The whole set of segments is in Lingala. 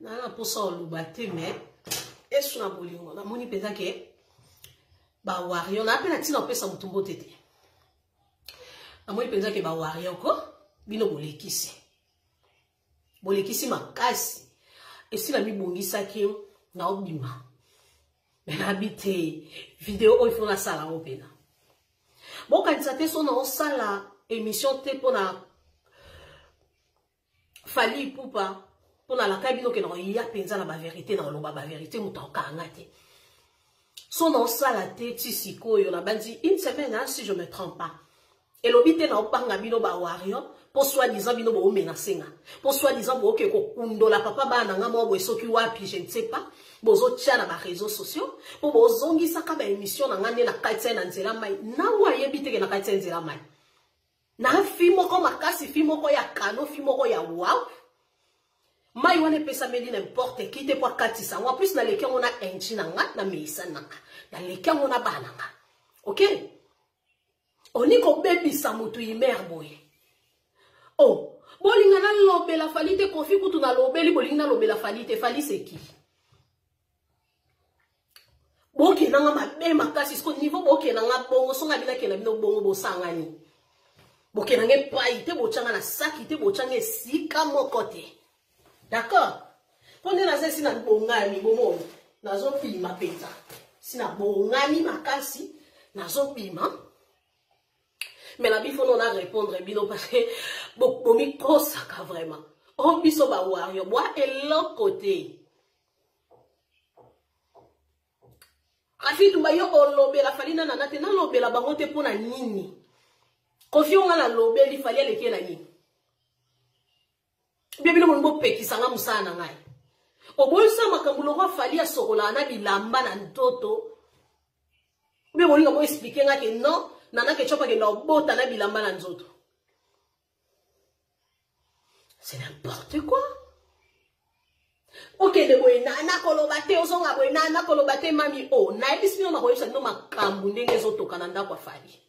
na pour ça on batté mais est-ce na bolingo na moni penza ke ba wario na pena tina pesa mutumbo tete na moni penza ke ba wario ko bino bolekisi makasi esila mibongisa ke na obima mais na bité vidéo o ifona sala opena bokanisa te so na osala émission te pona Fali Ipupa pour la cabine que non y a pensa la vérité dans la vérité ou tant qu'angate son nom ça la tête ici quoi on a bandi une semaine hein, si je me trompe pas et l'obité na opanga bino ba wario pour soi-disant bino bo menacenga pour soi-disant bo ke ko kundo la papa ba na ngamo bo soki wapi je ne sais pas bozo tia na ba réseaux sociaux pour bozongi saka ba émission na ngane na kaitse na nzela mai na wa yebite ke na kaitse nzela mai na fimo ko makasi fimo ko ya kano fimo ko ya wow mai wane pesa meli n'importe qui te pour katisa en plus na leke on a enchi na nga na meisa na nga na leke on a bananga OK oni ko baby sa mutu imer boy oh bolinga na lobela fali te kofi kutu na lobeli bolinga na lobela fali te fali c'est qui boke na nga mabe makasi sko niveau boke na nga bongo songa bila ke na bino bongo bosangani boke na nge pai te bochanga na saki te bochanga sika mokote. D'accord? Quand on a si na bongani bomo nazo pima peza. Si na bongani makasi nazo pima. Mais la bifo non a répondre bino parce que bomi kosaka vraiment. On biso ba wario bois et l'autre côté. Afi tu ba yo olobe la falina na nate na lobe la bangote pona nini. Kofi on a lobe li fali leke na nini. Bébé mon beau peki sanga musana ngai. Oboyisa makambulo kwa fali ya sokola na bilamba na ntoto. Bébé molinga mo expliquer nga ke non, nana ke chopa ke na obota na bilamba na nzoto. C'est n'importe quoi. OK de boy nana kolobate ozonga boy nana kolobate mami o. Na ebisino na koyisa no makambu ndenge zotoka na ndako fali.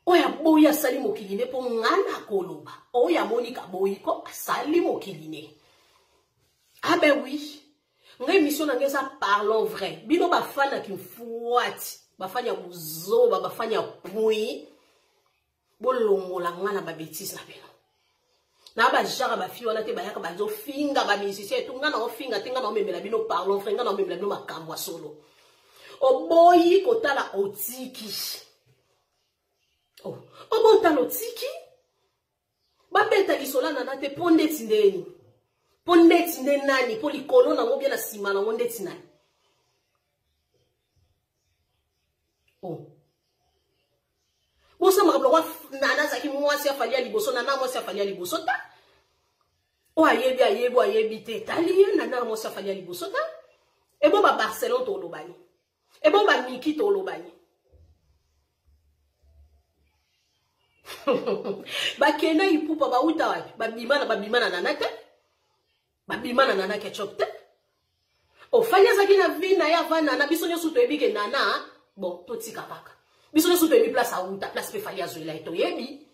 Oya boya sali mokiline po ngana koloba. Oya monika boyiko sali mokiline. Ah ben oui. Nge mission na ngeza parlons vrai. Bino bafana ki mfuati. Bafanya muzoba, bafanya pui. Bolongo la ngana ba bêtise na bino. Na ba jara ba fi wana te ba yaka ba zo finga ba musicien tu ngana o finga tinga na memela bino parlons vrai ngana o memela bino makambo solo. Oboyi kotala otiki. Oh, bon talo tiki. Babeta lisola na nate pondeti ndeni. Pondeti ndenani polikolo na ngobia na sima na ngondeti nani. Oh. Bosa makablo wa nana zaki mwasi afali ya liboso nana mwasi afali ya liboso ta. O ayebi te tali nana mwasi afali ya liboso ta. Ebo ba Barcelone to lobani. Ebo ba Miki to lobani. Bakena Ipupa ba uta wapi babimana nanate babimana nana ketchup te ofanya zaki na vina ya vana na biso nyoso to ebike nana bon to tika kaka biso nyoso to ebi place a uta place pe fali azoila to yebi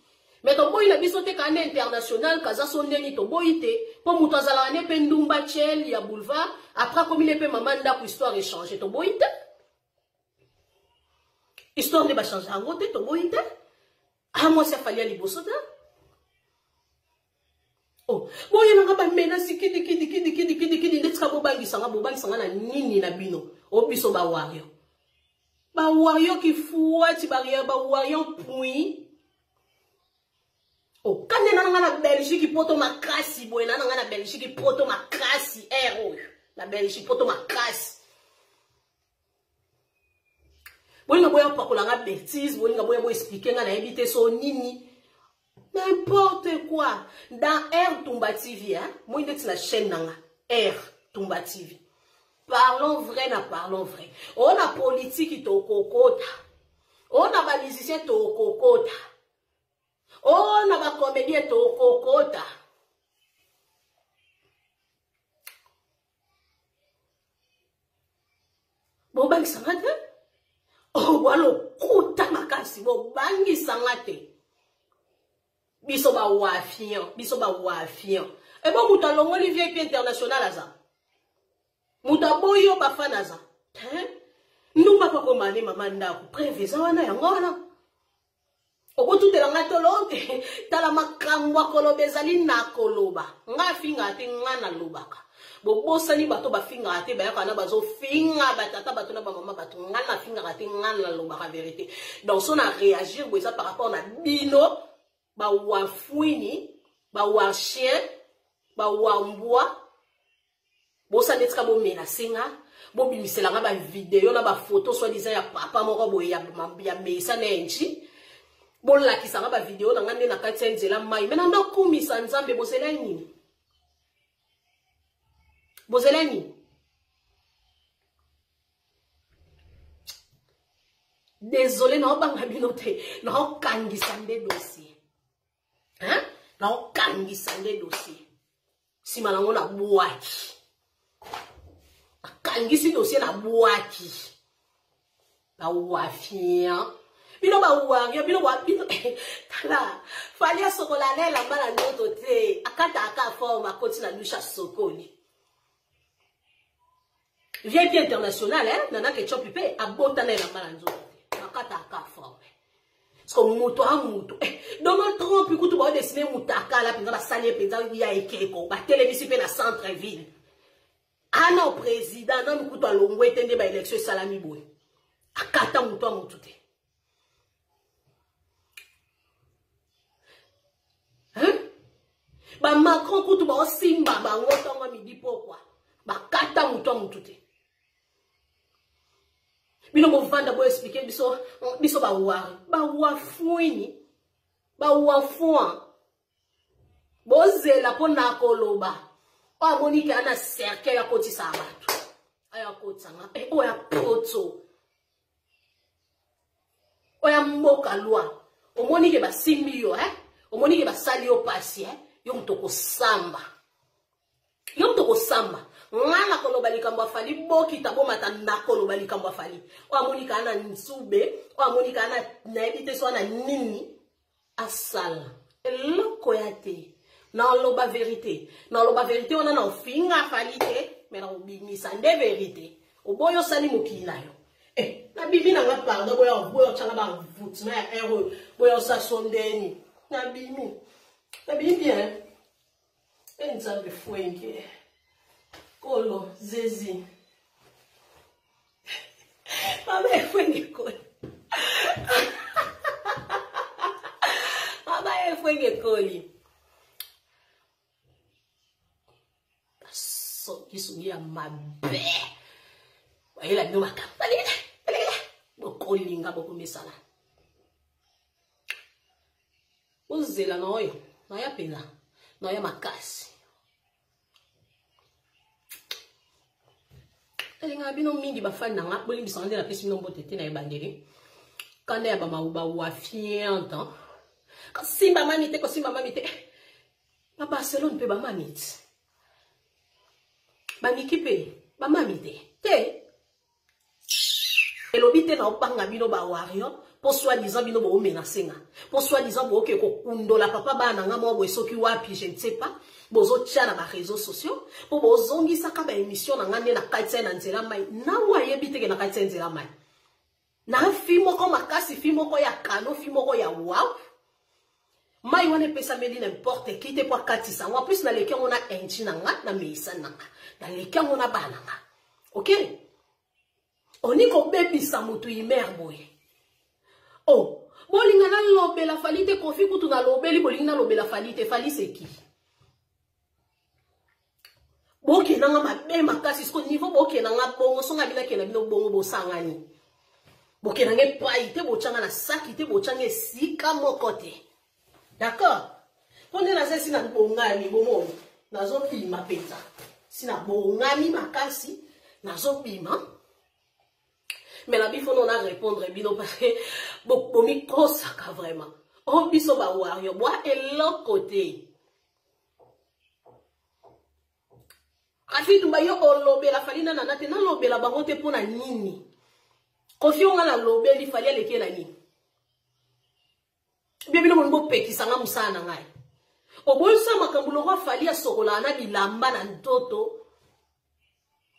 mais to boy na biso te kana international kaza sondeni to boy te po muto azala ne pe ndumba chel ya boulevard après comme il est pe mamanda pour histoire échanger to boy te histoire ne ba changer en gros to boy te. Ah, moi, ça fallait aller bosser. Oh, bon, il y a un gars mena si kidi let's go bangi sanga na nini na bino. Oh, biso ba wario. Ba wario ki fuati barrière ba wario pui. Oh, quand on a la Belgique qui poto makasi, boy, na la Belgique qui poto makasi, héros. La Belgique poto makasi. Bolinga boya pakolanga bêtise, bolinga boya boya expliquer nga na éviter so nini. N'importe quoi. Dans Air Tumba TV, hein, moi il la chaîne nanga. Air Tumba TV. Parlons vrai na parlons vrai. On a politique to kokota. On a ba musicien to kokota. On a ba comédien to kokota. Bon bangi sangate. Oh walo kuta makasi bo bangi sangate. Biso ba wafian. Et bon, mouta longo li VIP international aza. Mouta boyo bafan aza. Nous pas commandé maman ndako. Prévisa wana yango wana. Oko tutela ngatolo tala makambwa kolobe zali na koloba. Nga finga ate nga na lobaka. Bobosani bato bafinga ate bayaka na bazo finga batata bato na ba mama bato nga na finga ate nga na lobaka vérité. Donc on a réagir ça par rapport na bino ba wafuini ba wa chien ba wa mbwa bosa netka bo menacinga bo bimisela nga ba vidéo na ba photo soit disant ya papa moko bo ya mesa nenji bon la ki sanga ba vidéo na ngande na kati nzela mai mena ndo kumisa nzambe bozela nini bozela nini désolé na obanga binote na okangisa nde dossier hein na okangisa nde dossier si malango na bwaki akangisi dossier na bwaki ba wafia bino ba wangi bino wa bino tala falia sokola lela mbala ndoto te akata aka forma koti na lusha sokoni VIP international nana ke chopipe abota na ela mbala ndoto akata aka forma so moto a moto Donald Trump ikutu ba dessiner mutaka la pinga ba salie penza ya ekeko ba télévision pe na centre ville ana président na mikutu alongwe tende ba élection salami boy akata moto a moto te ba Macron kutu ba simba ba ngotonga midi pokwa ba kata mutu te bino mo vanda bo expliquer biso ba wa fuini ba wa fuan bozela pona koloba o Monique ana cercle ya kotisa abantu aya kotsanga o ya poto o ya mboka lwa o Monique ba simbi yo o Monique ba sali yo pasi yo mtoko samba ngana koloba likambo afali boki taboma ta nakoloba likambo afali o Monica ana nsube o Monica ana naibite so na nini asala eloko yate na loba vérité on a na finga afali te mais na obimisa nde vérité oboyo sali mokila yo na bibi na nga pardon boyo changa ba vote na ero boyo sa sondeni na bibi bien nzambe fwenke kolo zezi mama fwenke kolo mama fwenke koli so kisungi ya mabe waila no makapali bokolinga bokumesala uzela noyo noya pena noya makasi elinga bino mingi bafana nga boli bisande na pesi mino mbotete na ebandeli kanda ya bama wa fianta ka simba mamite ba Barcelone pe ba mamite ba nikipe ba mamite te elobite na opanga bino ba wario pour soi-disant bino bo menacinga pour soi-disant bo ke ko kundola papa bana nga mo bo soki wapi je ne sais pas bozo tia na ba réseaux sociaux pour bozongisa ka ba émission na ngane na kati na nzela mai na waye biteke na kati nzela mai na fimo ko makasi fimo ko ya kano fimo ko ya wow mai wane pesa meli n'importe qui te pour kati sa en plus na leki on a enchi na nga na meisa na nga na leki on a bana nga OK on y ko baby sa mutu imer boy oh bolinga na lobela fali te kofi kutu na lobeli bolinga na lobela fali te fali c'est qui boki nanga mabe makasi sko niveau boki nanga bongo songa bina kena bino bongo bosangani boki nanga pai te bochanga na saki te bochanga sika mokote d'accord pone na sesi na bongami bomo nazo pima peza sina bongami makasi nazo pima mais la bifo non a répondre bino parce que bomi kosaka vraiment o biso ba wario boa et l'autre côté afitu ba yo olobela falina na nate na lobela bango te pona nini kofi nga na lobeli fali aleke na nini bibino mo pekisanga musana ngai oboyisa makambo loko fali asokola na bilamba na ntoto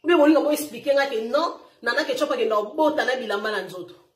ube bolinga mo expliquer nga ke non nana ke chopa ke na bota na bilamba na nzoto